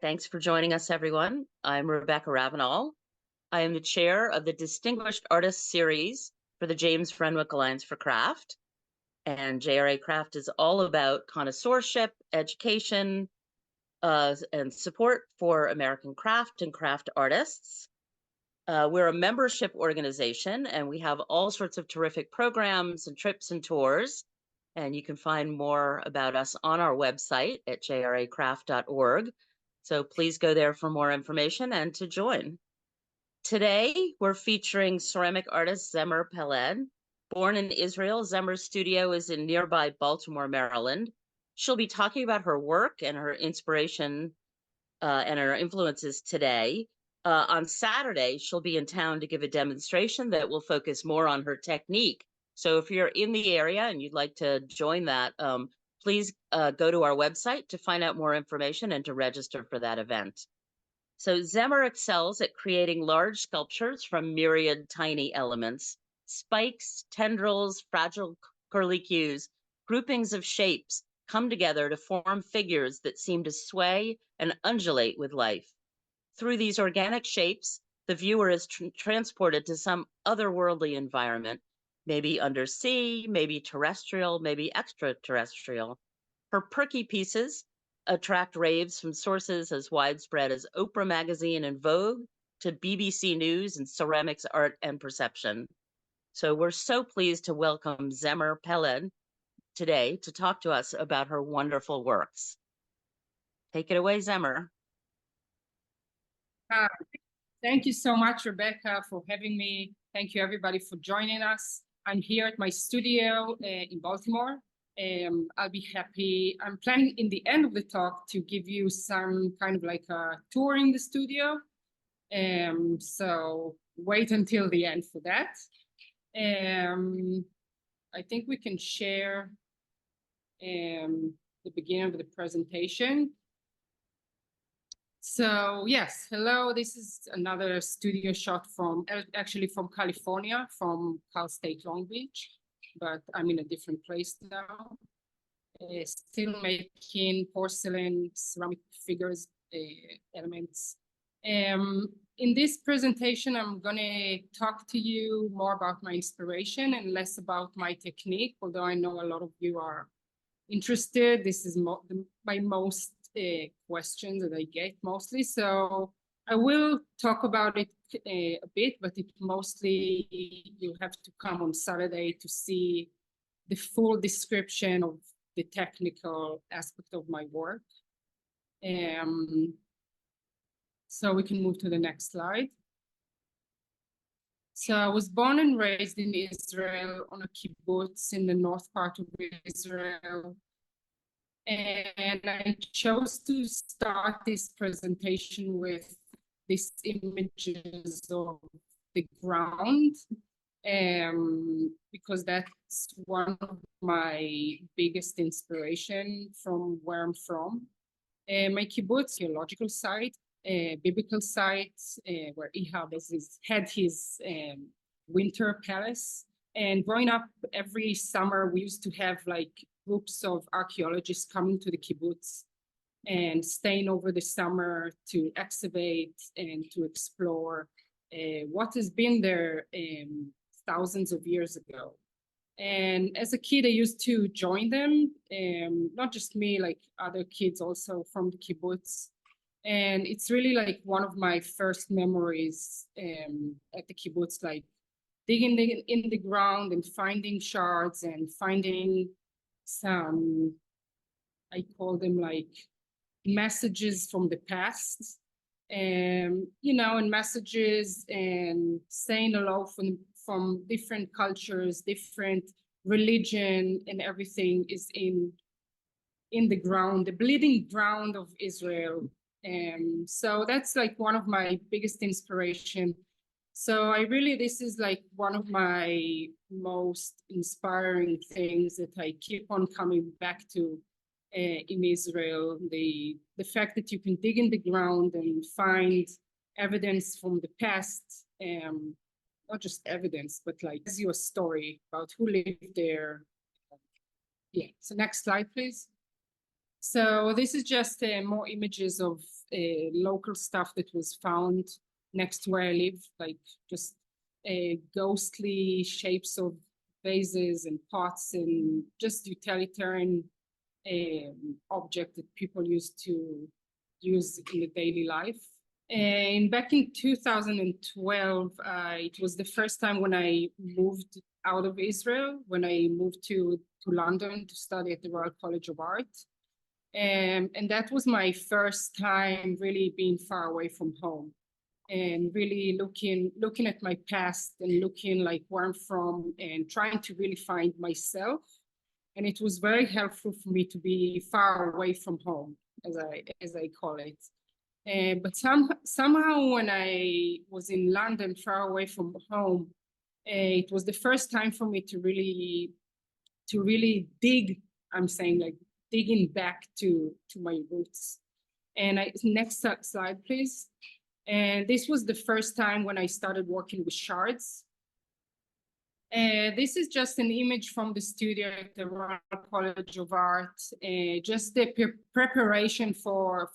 Thanks for joining us, everyone. I'm Rebecca Ravenel. I am the chair of the Distinguished Artists Series for the James Renwick Alliance for Craft. And JRACraft is all about connoisseurship, education, and support for American craft and craft artists. We're a membership organization, and we have all sorts of terrific programs and trips and tours. And you can find more about us on our website at jracraft.org. So please go there for more information and to join. Today, we're featuring ceramic artist Zemer Peled. Born in Israel, Zemer's studio is in nearby Baltimore, Maryland. She'll be talking about her work and her inspiration and her influences today. On Saturday, she'll be in town to give a demonstration that will focus more on her technique. So if you're in the area and you'd like to join that, please go to our website to find out more information and to register for that event. So Zemer excels at creating large sculptures from myriad tiny elements, spikes, tendrils, fragile curlicues, groupings of shapes come together to form figures that seem to sway and undulate with life. Through these organic shapes, the viewer is transported to some otherworldly environment, maybe undersea, maybe terrestrial, maybe extraterrestrial. Her perky pieces attract raves from sources as widespread as Oprah Magazine and Vogue to BBC News and ceramics, art, and perception. So we're so pleased to welcome Zemer Peled today to talk to us about her wonderful works. Take it away, Zemer. Thank you so much, Rebecca, for having me. Thank you, everybody, for joining us. I'm here at my studio in Baltimore. I'll be happy. I'm planning in the end of the talk to give you some kind of like a tour in the studio. So wait until the end for that. I think we can share the beginning of the presentation. So yes, hello, this is another studio shot from, actually from California, from Cal State Long Beach, but I'm in a different place now. Still making porcelain, ceramic figures, elements. In this presentation, I'm gonna talk to you more about my inspiration and less about my technique, although I know a lot of you are interested. This is my most questions that I get mostly. So I will talk about it a bit, but it mostly, you have to come on Saturday to see the full description of the technical aspect of my work. So we can move to the next slide. So I was born and raised in Israel on a kibbutz in the north part of Israel. And I chose to start this presentation with these images of the ground, because that's one of my biggest inspiration from where I'm from. My kibbutz, geological site, biblical site, where Ahab had his winter palace. And growing up, every summer we used to have like groups of archaeologists coming to the kibbutz and staying over the summer to excavate and to explore what has been there thousands of years ago. And as a kid, I used to join them, not just me, like other kids also from the kibbutz. And it's really like one of my first memories at the kibbutz, like digging in the ground and finding shards and finding some, I call them like messages from the past, you know, and messages and saying hello from different cultures, different religion, and everything is in the ground, the bleeding ground of Israel. So that's like one of my biggest inspiration. So I really, this is like one of my most inspiring things that I keep on coming back to in Israel. The fact that you can dig in the ground and find evidence from the past, not just evidence, but like tells you a story about who lived there. Yeah, so next slide, please. So this is just more images of local stuff that was found next to where I live, like just ghostly shapes of vases and pots and just utilitarian object that people used to use in the daily life. And back in 2012, it was the first time when I moved out of Israel, when I moved to London to study at the Royal College of Art. And that was my first time really being far away from home and really looking at my past and looking like where I'm from and trying to really find myself. And it was very helpful for me to be far away from home, as I call it. But somehow when I was in London, far away from home, it was the first time for me to really dig. I'm saying like digging back to my roots. And next slide, please. And this was the first time when I started working with shards. This is just an image from the studio at the Royal College of Art, just the preparation for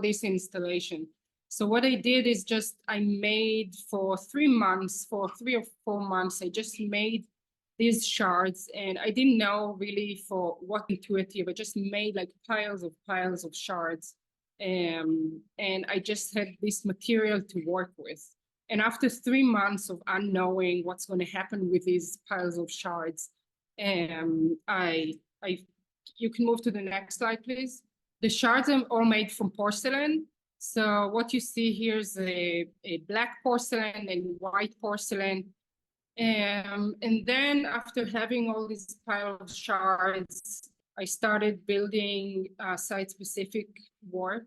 this installation. So what I did is I made for 3 months, for 3 or 4 months, I just made these shards, and I didn't know really for what intuitive. I just made like piles of shards, and I just had this material to work with. And after 3 months of unknowing what's going to happen with these piles of shards, you can move to the next slide, please. The shards are all made from porcelain. So what you see here is a black porcelain and white porcelain. And then after having all these piles of shards, I started building site-specific work.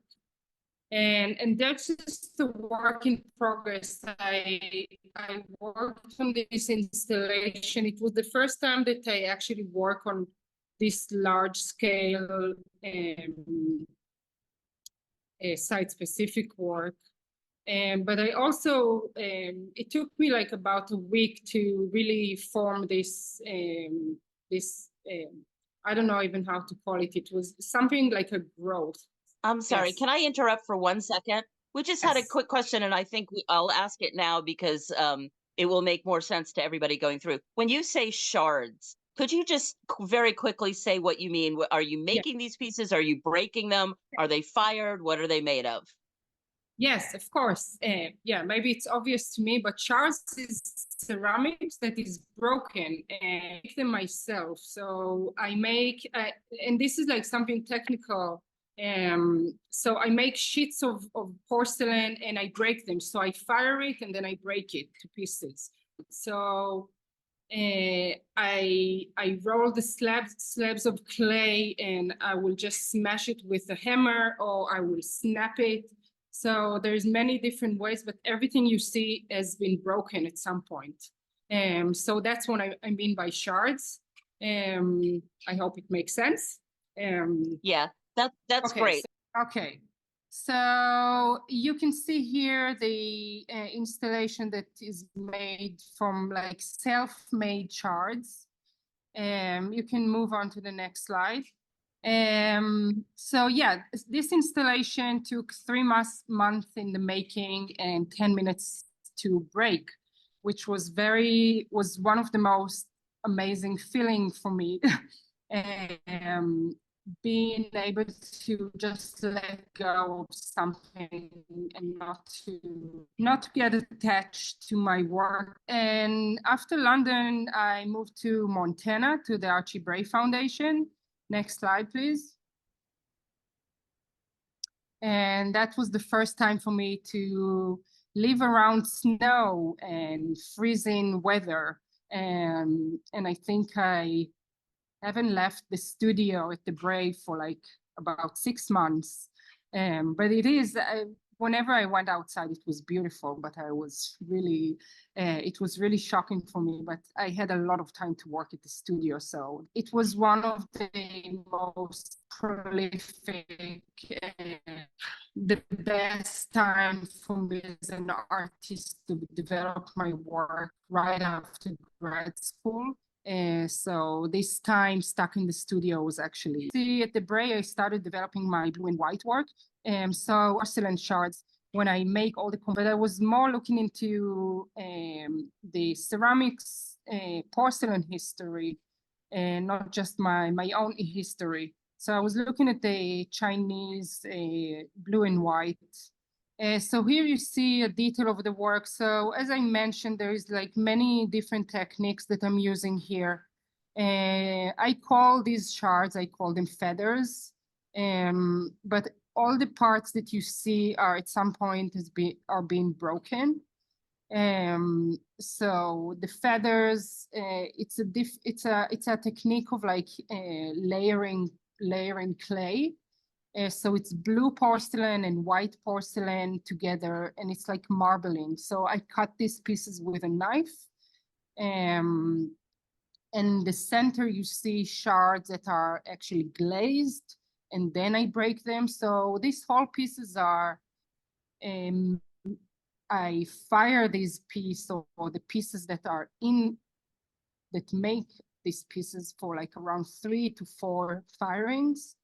And that's just the work in progress. I worked on this installation. It was the first time that I actually work on this large scale site-specific work. But I also, it took me like about a week to really form this, I don't know even how to call it. It was something like a growth. I'm sorry, Yes. can I interrupt for 1 second? We just had a Yes. quick question, and I think I'll ask it now because it will make more sense to everybody going through. When you say shards, could you just very quickly say what you mean? Are you making these pieces? Are you breaking them? Are they fired? What are they made of? Yes, of course. Yeah, maybe it's obvious to me, but shards is ceramics that is broken, and I make them myself. So I make, and this is like something technical. So I make sheets of porcelain and I break them. So I fire it and then I break it to pieces. So I roll the slabs of clay and I will just smash it with a hammer, or I will snap it. So there's many different ways, but everything you see has been broken at some point. So that's what I mean by shards. I hope it makes sense. Yeah, that's okay, great. Okay, so you can see here the installation that is made from like self-made shards. You can move on to the next slide. So yeah, this installation took 3 months in the making and 10 minutes to break, which was one of the most amazing feeling for me. Being able to just let go of something and not to get attached to my work. And after London, I moved to Montana to the Archie Bray Foundation. Next slide, please. And that was the first time for me to live around snow and freezing weather. And I think I haven't left the studio at the Bray for like about 6 months. But it is, whenever I went outside, it was beautiful, but it was really shocking for me, but I had a lot of time to work at the studio. So it was one of the most prolific, the best time for me as an artist to develop my work right after grad school. So this time stuck in the studio was actually, see at the Bray, I started developing my blue and white work. So porcelain shards, when I make all the, but I was more looking into the ceramics porcelain history, and not just my own history. So I was looking at the Chinese blue and white. So here you see a detail of the work. So as I mentioned, there is like many different techniques that I'm using here. I call these shards, I call them feathers. But all the parts that you see are at some point are being broken. So the feathers, it's a technique of like layering clay. So it's blue porcelain and white porcelain together, and it's like marbling. So I cut these pieces with a knife. And in the center, you see shards that are actually glazed, and then I break them. So these whole pieces are, I fire these pieces, or the pieces that are that make these pieces for like around 3 to 4 firings.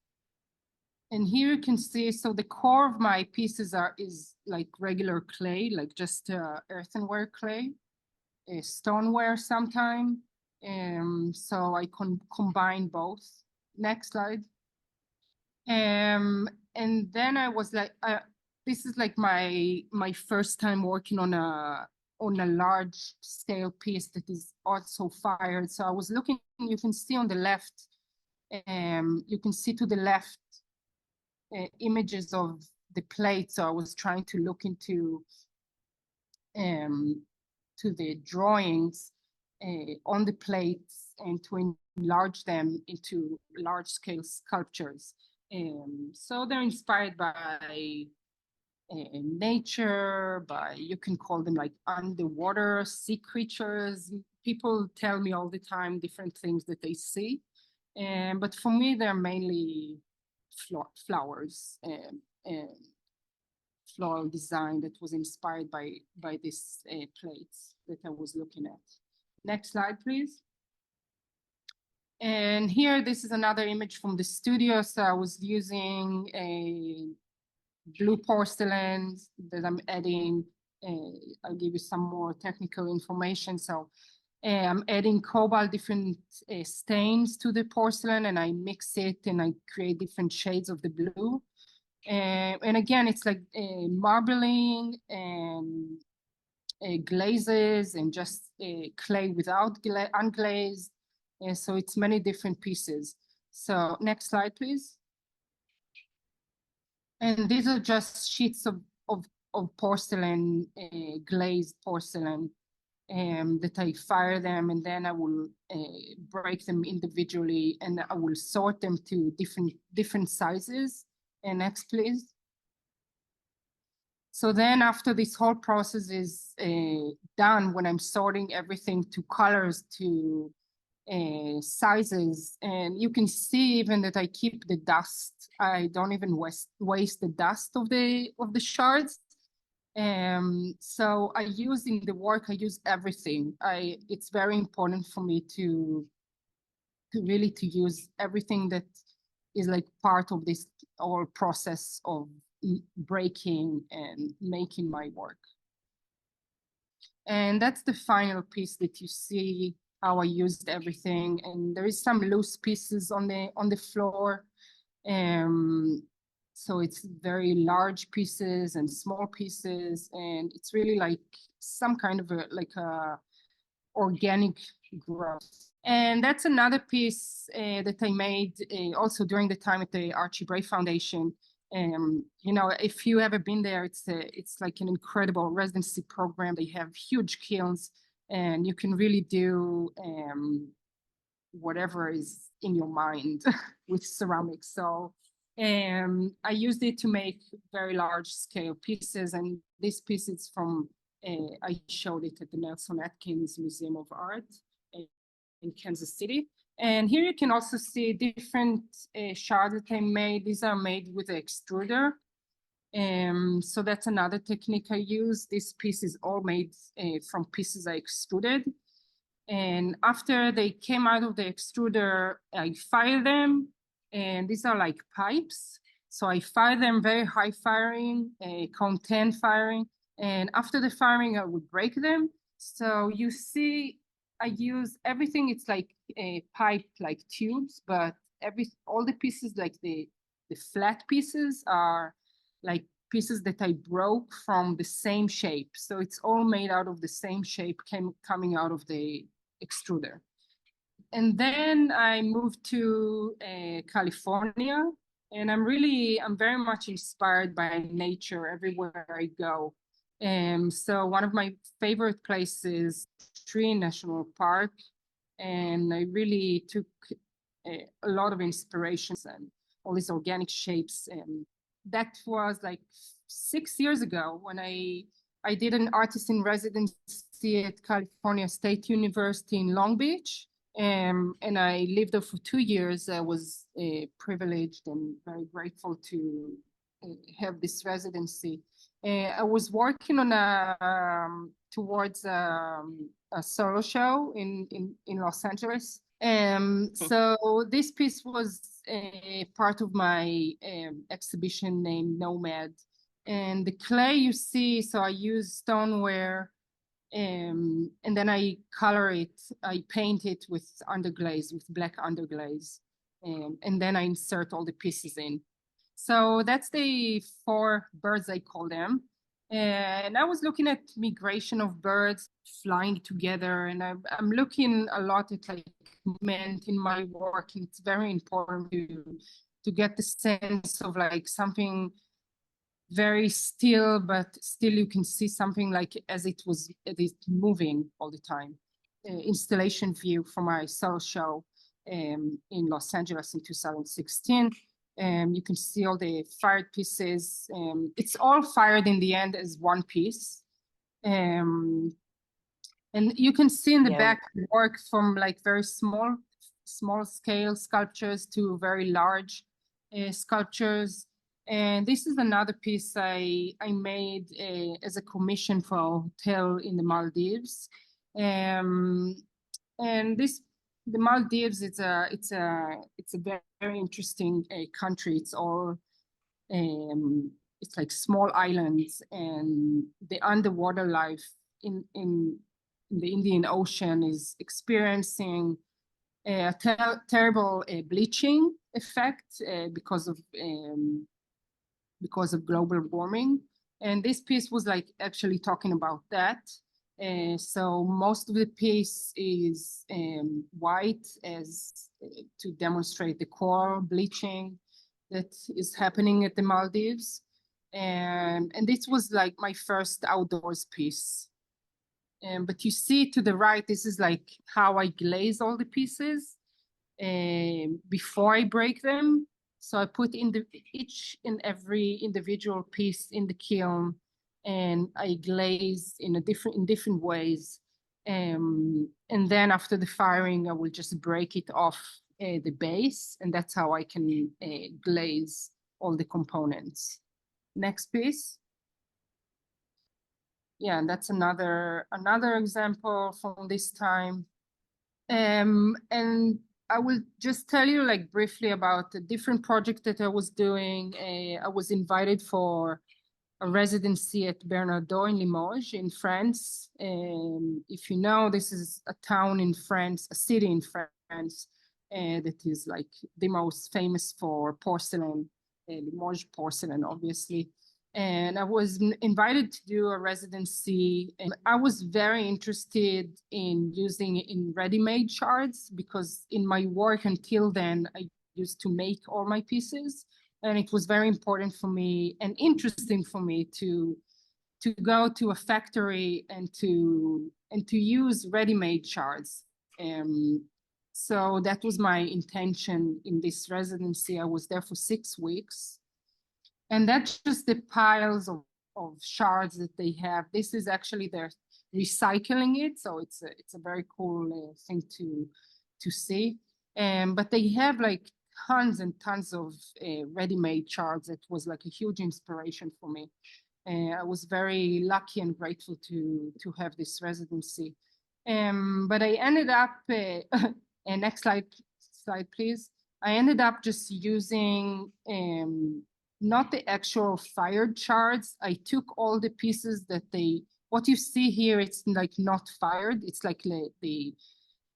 And here you can see, so the core of my pieces is like regular clay, like just earthenware clay, stoneware sometime. So I combine both. Next slide. And then I was like, this is like my first time working on a large scale piece that is also fired. So I was looking, you can see on the left, you can see to the left, images of the plate. So I was trying to look into to the drawings on the plates and to enlarge them into large scale sculptures. So they're inspired by nature, you can call them like underwater sea creatures. People tell me all the time different things that they see. But for me, they're mainly flowers and floral design that was inspired by these plates that I was looking at. Next slide, please. And here, this is another image from the studio. So I was using a blue porcelain that I'm adding. I'll give you some more technical information. So I'm adding cobalt, different stains to the porcelain, and I mix it and I create different shades of the blue. And again, it's like marbling and glazes and just clay without unglazed. So it's many different pieces. So next slide, please. And these are just sheets of porcelain, glazed porcelain, that I fire them, and then I will break them individually, and I will sort them to different sizes. And next, please. So then after this whole process is done, when I'm sorting everything to colors, to sizes, and you can see even that I keep the dust. I don't even waste the dust of the shards. So I use in the work, I use everything. It's very important for me to really use everything that is like part of this whole process of breaking and making my work. And that's the final piece that you see how I used everything. And there is some loose pieces on the floor. So it's very large pieces and small pieces, and it's really like some kind of a organic growth. And that's another piece that I made also during the time at the Saatchi Gallery Foundation. You know, if you ever been there, it's like an incredible residency program. They have huge kilns, and you can really do whatever is in your mind with ceramics. So I used it to make very large scale pieces, and this piece is from, I showed it at the Atkins Museum of Art in Kansas City. And here you can also see different shards that I made. These are made with an extruder. So that's another technique I use. This piece is all made from pieces I extruded. And after they came out of the extruder, I fire them, and these are like pipes. So I fire them very high firing, count 10 firing. And after the firing, I would break them. So you see, I use everything. It's like a pipe, like tubes, but all the pieces, like the flat pieces, are like pieces that I broke from the same shape. So it's all made out of the same shape coming out of the extruder. And then I moved to California, and I'm very much inspired by nature everywhere I go. So one of my favorite places, Tree National Park, and I really took a lot of inspirations and all these organic shapes. And that was like 6 years ago when I did an artist in residency at California State University in Long Beach. And I lived there for 2 years. I was privileged and very grateful to have this residency. I was working on towards a solo show in Los Angeles. So this piece was a part of my exhibition named Nomad. And the clay you see, so I use stoneware, and then I color it, I paint it with underglaze, with black underglaze, and then I insert all the pieces in. So that's the 4 birds, I call them. And I was looking at migration of birds flying together, and I'm looking a lot at like movement in my work. And it's very important to get the sense of like something very still, but still you can see something like as it is moving all the time. Installation view from my solo show in Los Angeles in 2016. You can see all the fired pieces. It's all fired in the end as one piece. And you can see in the back work from like very small scale sculptures to very large sculptures. And this is another piece I made as a commission for a hotel in the Maldives. And the Maldives, it's a very interesting country. It's all it's like small islands, and the underwater life in the Indian Ocean is experiencing a terrible bleaching effect because of global warming. And this piece was like actually talking about that. So most of the piece is white to demonstrate the coral bleaching that is happening at the Maldives. And this was like my first outdoors piece. But you see to the right, this is like how I glaze all the pieces before I break them. So I put in each and every individual piece in the kiln, and I glaze in different ways. And then after the firing, I will just break it off the base, and that's how I can glaze all the components. Next piece. Yeah, and that's another example from this time. And I will just tell you like briefly about a different project that I was doing. I was invited for a residency at Bernardaud in Limoges in France. If you know, this is a town in France, a city in France that is like the most famous for porcelain, Limoges porcelain, obviously. And I was invited to do a residency, and I was very interested in using in ready-made shards, because in my work until then, I used to make all my pieces. And it was very important for me and interesting for me to go to a factory and to use ready-made shards. So that was my intention in this residency. I was there for 6 weeks. And that's just the piles of shards that they have. This is actually they're recycling it, so it's a very cool thing to see. But they have like tons and tons of ready-made shards. It was like a huge inspiration for me. I was very lucky and grateful to have this residency. But I ended up, and next slide, please. I ended up just using not the actual fired shards. I took all the pieces that what you see here, it's like not fired. It's like the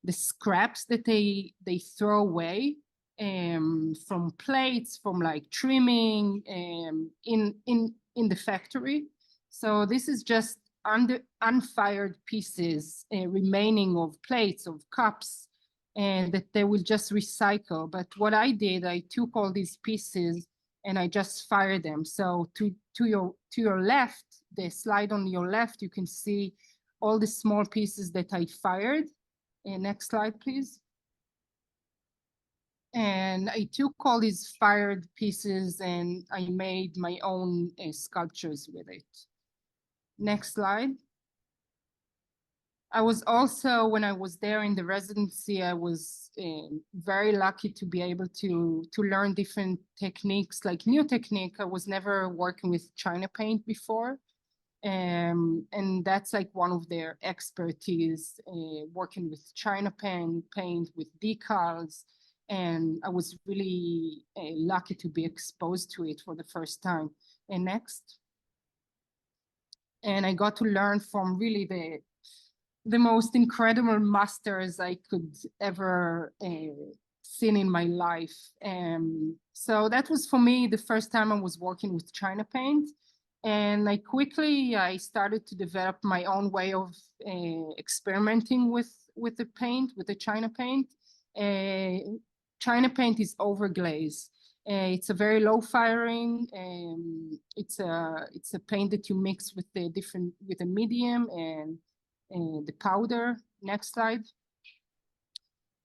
scraps that they throw away from plates, from like trimming in the factory. So this is just unfired pieces remaining of plates, of cups, and that they will just recycle. But what I did, I took all these pieces and I just fired them. So to your left, the slide on your left, you can see all the small pieces that I fired. Next slide, please. And I took all these fired pieces and I made my own sculptures with it. Next slide. I was also, when I was there in the residency, I was very lucky to be able to learn different techniques, like new technique. I was never working with China paint before. And that's like one of their expertise, working with China paint with decals. And I was really lucky to be exposed to it for the first time. And next. And I got to learn from really the most incredible masters I could ever seen in my life. So that was for me the first time I was working with China paint. And I started to develop my own way of experimenting with the paint, with the China paint. China paint is overglaze. It's a very low firing. It's a paint that you mix with the medium and the powder. Next slide.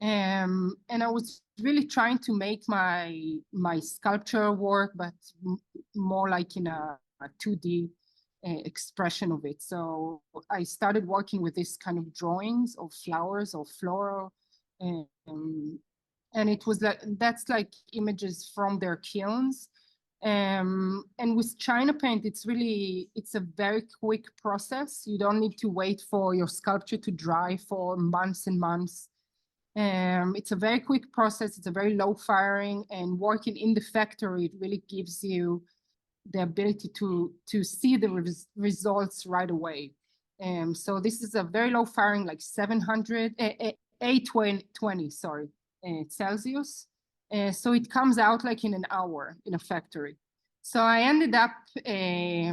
And I was really trying to make my sculpture work, but more like in a 2D expression of it. So I started working with this kind of drawings of flowers or floral, and it was that's like images from their kilns. And with China paint, it's a very quick process. You don't need to wait for your sculpture to dry for months and months. It's a very quick process. It's a very low firing, and working in the factory, it really gives you the ability to see the results right away. So this is a very low firing, like 820, sorry, Celsius. So it comes out like in an hour in a factory. So I ended up, they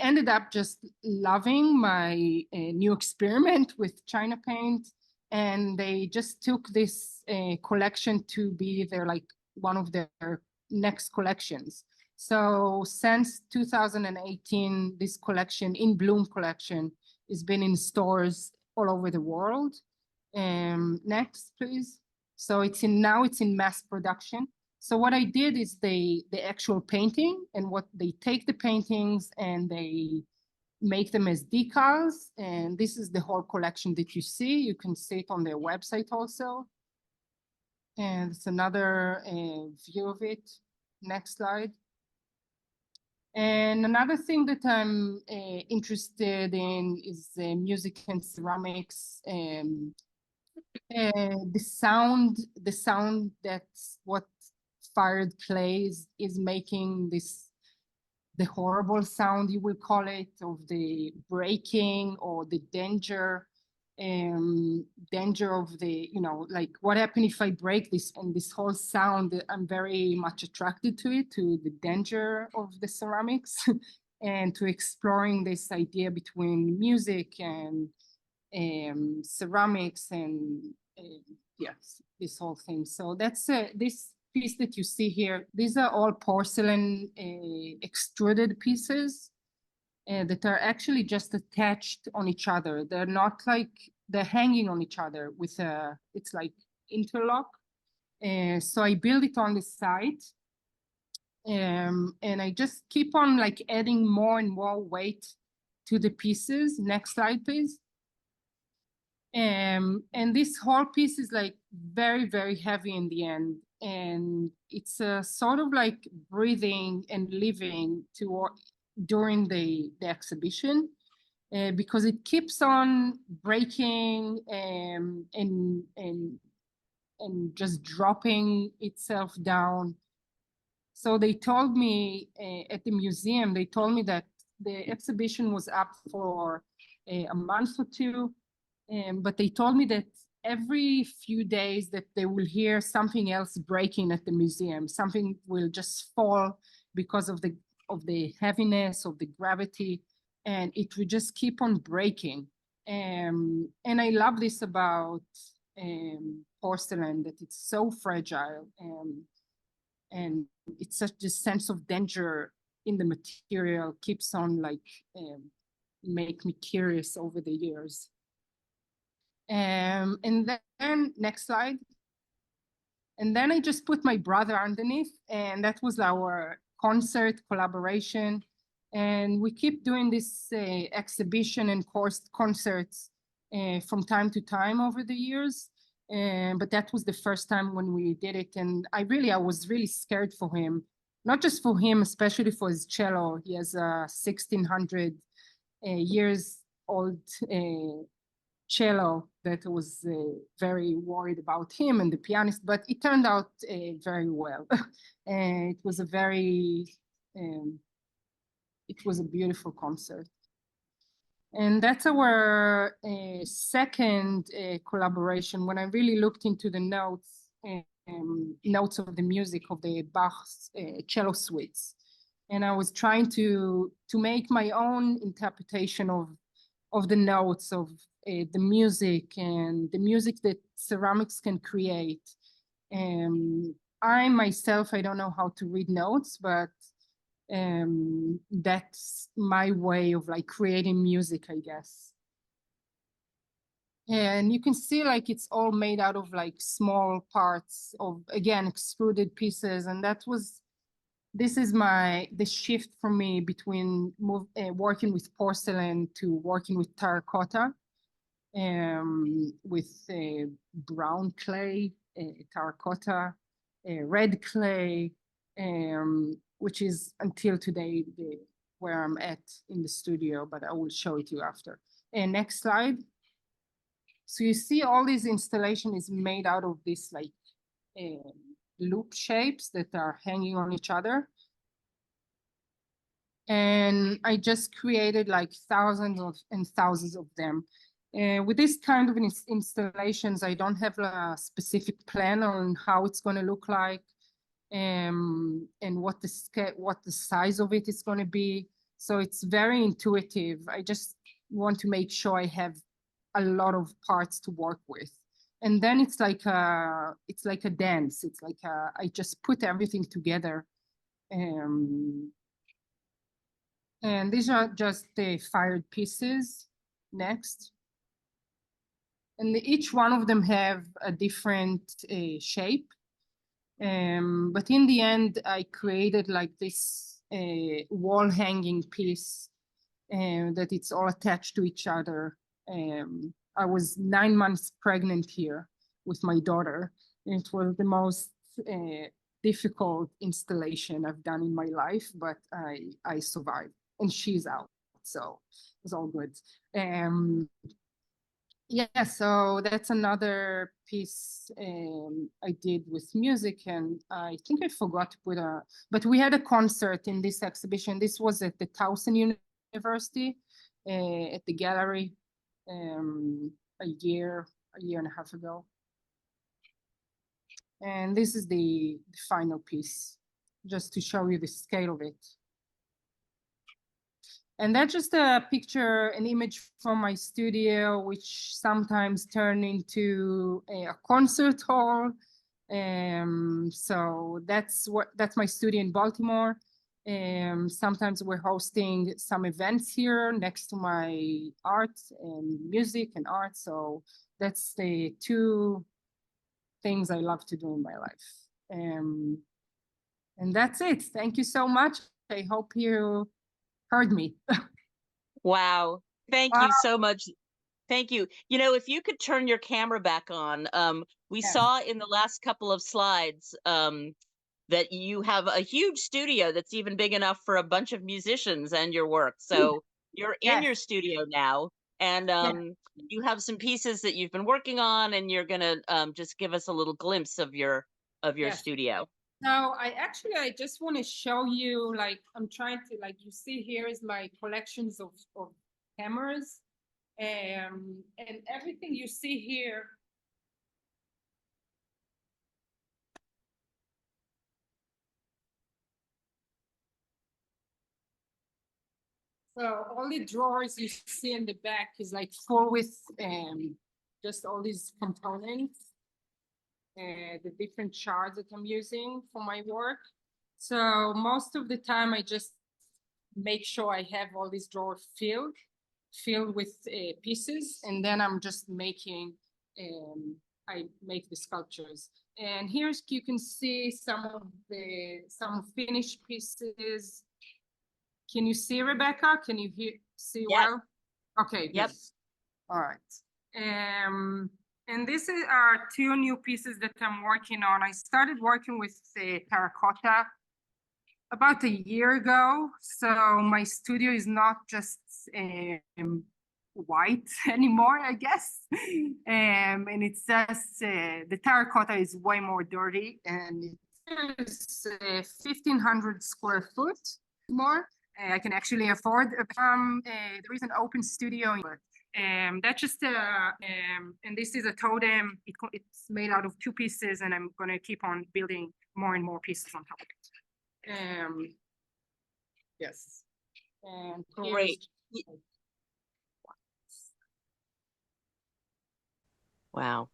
ended up just loving my new experiment with China paint. And they just took this collection to be one of their next collections. So since 2018, this collection, In Bloom collection, has been in stores all over the world. Next, please. So now it's in mass production. So what I did is the actual painting, and what they take the paintings and they make them as decals. And this is the whole collection that you see. You can see it on their website also. And it's another view of it. Next slide. And another thing that I'm interested in is music and ceramics. The sound that's what fired clay is making, the horrible sound, you will call it, of the breaking or the danger of the, like what happened if I break this, and this whole sound, I'm very much attracted to it, to the danger of the ceramics and to exploring this idea between music and ceramics and yes, this whole thing. So that's this piece that you see here. These are all porcelain extruded pieces that are actually just attached on each other. They're not like, they're hanging on each other with it's like interlock. So I build it on the site. And I just keep on like adding more and more weight to the pieces. Next slide, please. And this whole piece is like very, very heavy in the end. And it's a sort of like breathing and living during the exhibition. because it keeps on breaking and just dropping itself down. So they told me at the museum, they told me that the exhibition was up for a month or two, but they told me that every few days that they will hear something else breaking at the museum. Something will just fall because of the heaviness, of the gravity, and it will just keep on breaking. And I love this about porcelain, that it's so fragile, and it's such a sense of danger in the material keeps on like make me curious over the years. And then next slide. And then I just put my brother underneath, and that was our concert collaboration. And we keep doing this exhibition and concerts from time to time over the years. But that was the first time when we did it. And I was really scared for him, not just for him, especially for his cello. He has a 1600 years old cello that was very worried about him and the pianist, but it turned out very well. It was a beautiful concert. And that's our second collaboration. When I really looked into the notes of the music of the Bach's cello suites, and I was trying to make my own interpretation of the notes of the music and the music that ceramics can create. I myself, I don't know how to read notes, but that's my way of like creating music, I guess. And you can see like it's all made out of like small parts of, again, extruded pieces. And this is the shift for me between working with porcelain to working with terracotta, with brown clay, terracotta, red clay, which is until today where I'm at in the studio, but I will show it to you after. Next slide. So you see all this installation is made out of this like loop shapes that are hanging on each other. And I just created like thousands and thousands of them. With this kind of installations, I don't have a specific plan on how it's going to look like, and what the size of it is going to be. So it's very intuitive. I just want to make sure I have a lot of parts to work with. And then it's like a dance. It's like I just put everything together. And these are just the fired pieces. Next. And each one of them have a different shape. But in the end, I created like this wall hanging piece that it's all attached to each other. I was 9 months pregnant here with my daughter. And it was the most difficult installation I've done in my life, but I survived, and she's out, so it's all good. Yeah, so that's another piece I did with music, and I think I forgot to put but we had a concert in this exhibition. This was at the Towson University at the gallery a year and a half ago. And this is the final piece, just to show you the scale of it. And that's just a picture, an image from my studio, which sometimes turn into a concert hall. So that's my studio in Baltimore. Sometimes we're hosting some events here next to my art and music and art. So that's the two things I love to do in my life. And that's it. Thank you so much. I hope you heard me. Wow. Thank you so much. Thank you. You know, if you could turn your camera back on, we saw in the last couple of slides that you have a huge studio that's even big enough for a bunch of musicians and your work. So you're in Yes. your studio now, and Yeah. you have some pieces that you've been working on, and you're gonna just give us a little glimpse of your Yes. studio. Now, I just want to show you, like, I'm trying to, like, you see here is my collections of cameras, and everything you see here. So all the drawers you see in the back is like full with just all these components, the different shards that I'm using for my work. So most of the time I just make sure I have all these drawers filled with pieces, and then I'm just making, I make the sculptures. And here you can see some finished pieces. Can you see, Rebecca? Can you see Yes. well? Okay, Yep. good. All right. And these are two new pieces that I'm working on. I started working with terracotta about a year ago. So my studio is not just white anymore, I guess. And it's just the terracotta is way more dirty, and it's 1,500 square foot more. I can actually afford. There is an open studio. That's just and this is a totem. It's made out of two pieces, and I'm gonna keep on building more and more pieces on top of it. Yes. And Great. Wow.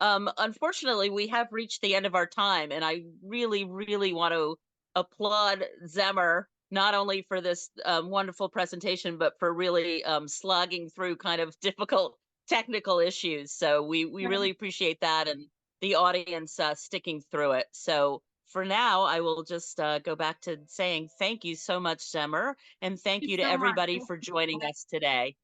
Unfortunately, we have reached the end of our time, and I really, really want to applaud Zemer not only for this wonderful presentation, but for really slogging through kind of difficult technical issues. So we really appreciate that, and the audience sticking through it. So for now, I will just go back to saying thank you so much, Zemer, and thank you to everybody for joining us today.